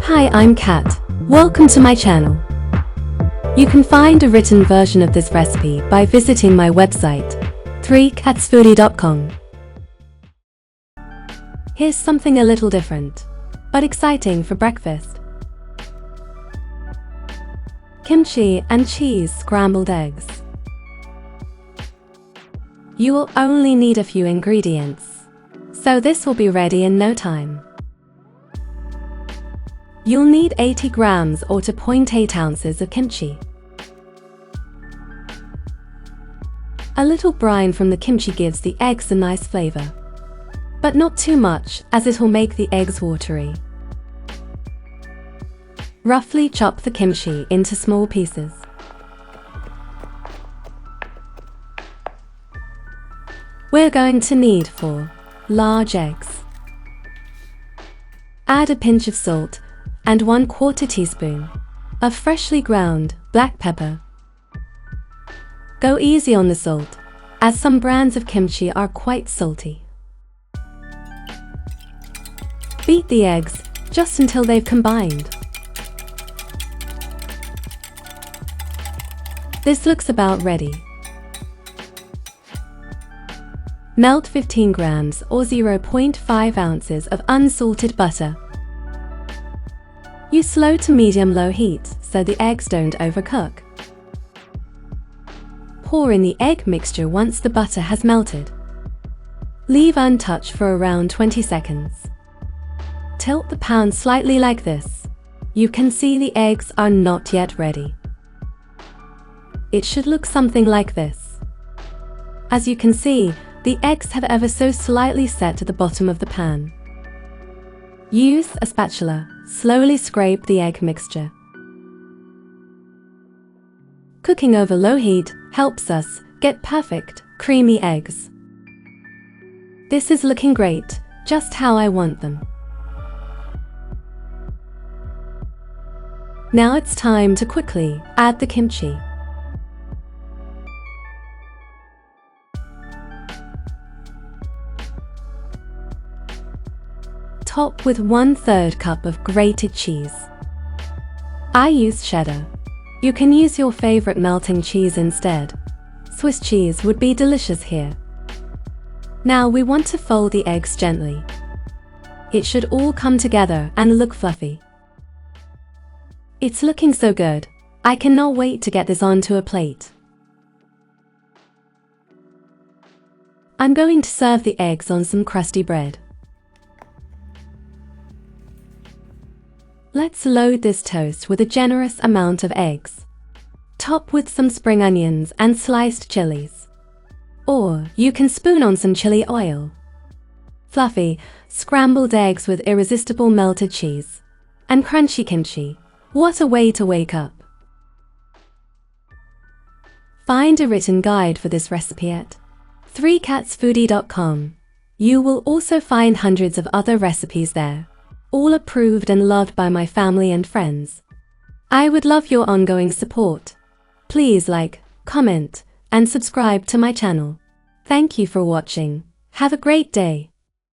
Hi, I'm Kat. Welcome to my channel. You can find a written version of this recipe by visiting my website, 3catsfoodie.com. Here's something a little different, but exciting for breakfast. Kimchi and cheese scrambled eggs. You will only need a few ingredients, so this will be ready in no time. You'll need 80 grams or 2.8 ounces of kimchi. A little brine from the kimchi gives the eggs a nice flavor, but not too much as it will make the eggs watery. Roughly chop the kimchi into small pieces. We're going to need 4 large eggs. Add a pinch of salt and 1/4 teaspoon of freshly ground black pepper. Go easy on the salt, as some brands of kimchi are quite salty. Beat the eggs just until they've combined. This looks about ready. Melt 15 grams or 0.5 ounces of unsalted butter. Use slow to medium-low heat so the eggs don't overcook. Pour in the egg mixture once the butter has melted. Leave untouched for around 20 seconds. Tilt the pan slightly like this. You can see the eggs are not yet ready. It should look something like this. As you can see, the eggs have ever so slightly set to the bottom of the pan. Use a spatula. Slowly scrape the egg mixture. Cooking over low heat helps us get perfect, creamy eggs. This is looking great, just how I want them. Now it's time to quickly add the kimchi. Top with 1/3 cup of grated cheese. I use cheddar. You can use your favorite melting cheese instead. Swiss cheese would be delicious here. Now we want to fold the eggs gently. It should all come together and look fluffy. It's looking so good. I cannot wait to get this onto a plate. I'm going to serve the eggs on some crusty bread. Let's load this toast with a generous amount of eggs. Top with some spring onions and sliced chilies. Or you can spoon on some chili oil. Fluffy, scrambled eggs with irresistible melted cheese. And crunchy kimchi. What a way to wake up! Find a written guide for this recipe at 3catsfoodie.com. You will also find hundreds of other recipes there, all approved and loved by my family and friends. I would love your ongoing support. Please like, comment, and subscribe to my channel. Thank you for watching. Have a great day.